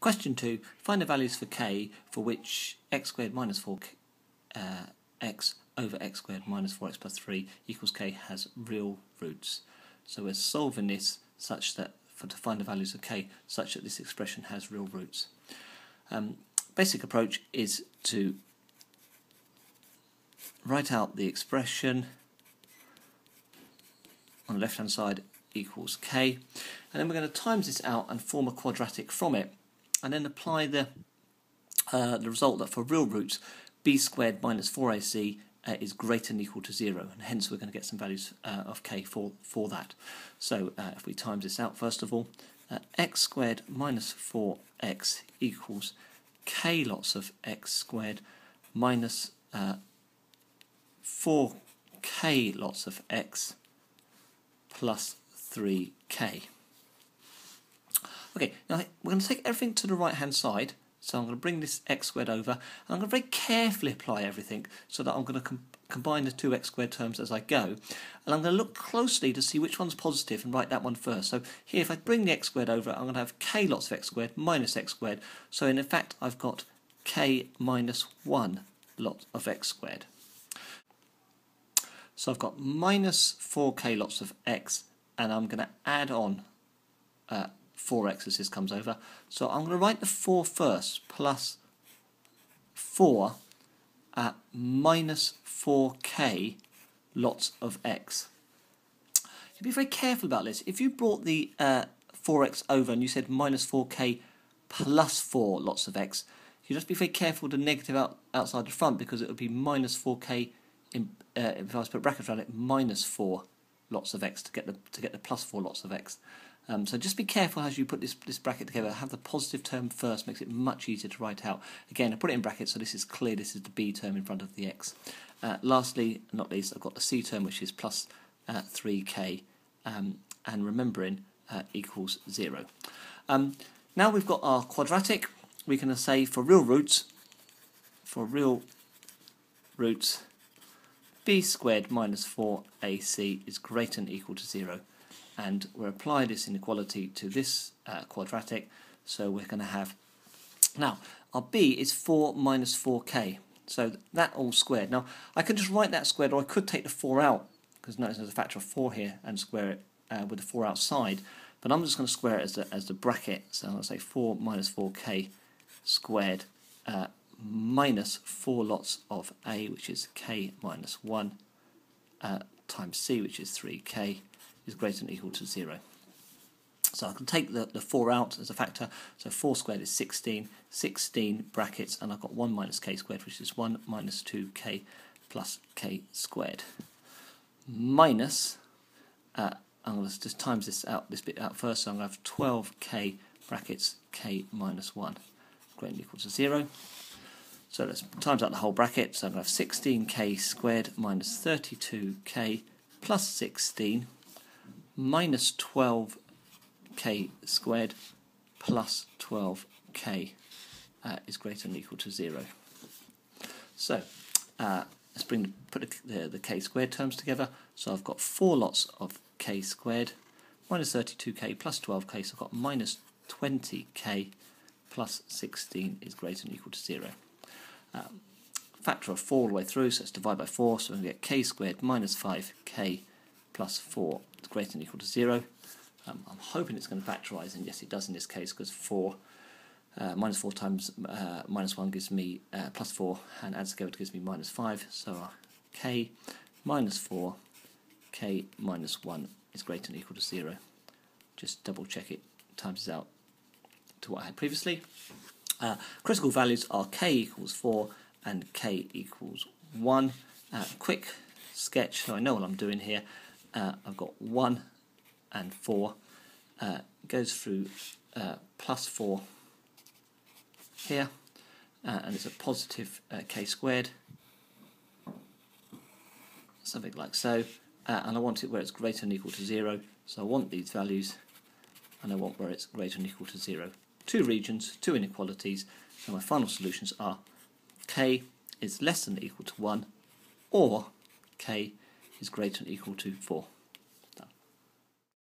Question 2. Find the values for k for which x squared minus 4x over x squared minus 4x plus 3 equals k has real roots. So we're solving this such that to find the values of k such that this expression has real roots. Basic approach is to write out the expression on the left hand side equals k, and then we're going to times this out and form a quadratic from it, and then apply the result that for real roots b squared minus 4ac is greater than or equal to 0, and hence we're going to get some values of k for that. So if we times this out, first of all, x squared minus 4x equals k lots of x squared minus 4k lots of x plus 3k. Okay, now we're going to take everything to the right hand side, so I'm going to bring this x squared over, and I'm going to very carefully apply everything so that I'm going to combine the two x squared terms as I go, and I'm going to look closely to see which one's positive and write that one first. So here, if I bring the x squared over, I'm going to have k lots of x squared minus x squared, so in fact I've got k minus 1 lot of x squared. So I've got minus 4k lots of x, and I'm going to add on 4x as this comes over. So I'm going to write the 4 first, plus 4 minus 4k lots of x. You be very careful about this. If you brought the 4x over and you said minus 4k plus 4 lots of x, you just be very careful with the negative outside the front, because it would be minus 4k if I was to put brackets around it, minus 4 lots of x to get the plus 4 lots of x. So just be careful as you put this bracket together. Have the positive term first, makes it much easier to write out. Again, I put it in brackets so this is clear, this is the b term in front of the x. Lastly, not least, I've got the c term, which is plus 3k, and remembering equals 0. Now we've got our quadratic. We can say for real roots, b squared minus 4ac is greater than or equal to 0. And we'll apply this inequality to this quadratic, so we're going to have, now our b is 4 minus 4k, so that all squared. Now I can just write that squared, or I could take the 4 out, because notice there's a factor of 4 here, and square it with the 4 outside, but I'm just going to square it as the bracket, so I'm going to say 4 minus 4k squared minus 4 lots of a, which is k minus 1, times c, which is 3k, is greater than or equal to 0. So I can take the 4 out as a factor, so 4 squared is 16, 16 brackets, and I've got 1 minus k squared, which is 1 minus 2k plus k squared, minus, I'm going to just times this bit out first, so I'm going to have 12k brackets k minus 1 greater than or equal to 0. So let's times out the whole bracket, so I'm going to have 16k squared minus 32k plus 16 minus 12k squared plus 12k is greater than or equal to 0. So let's put the k squared terms together. So I've got 4 lots of k squared minus 32k plus 12k, so I've got minus 20k plus 16 is greater than or equal to 0. Factor of 4 all the way through, so let's divide by 4, so we're going to get k squared minus 5k plus 4 is greater than or equal to 0. I'm hoping it's going to factorise, and yes it does in this case, because 4 minus 4 times minus 1 gives me plus 4, and adds together gives me minus 5, so k minus 4, k minus 1 is greater than or equal to 0. Just double check it times out to what I had previously. Critical values are k equals 4 and k equals 1. Quick sketch, so I know what I'm doing here. I've got 1 and 4, goes through plus 4 here, and it's a positive k squared, something like so, and I want it where it's greater than or equal to 0, so I want these values, and I want where it's greater than or equal to 0. 2 regions, 2 inequalities, so my final solutions are k is less than or equal to 1, or k is greater than or equal to 4.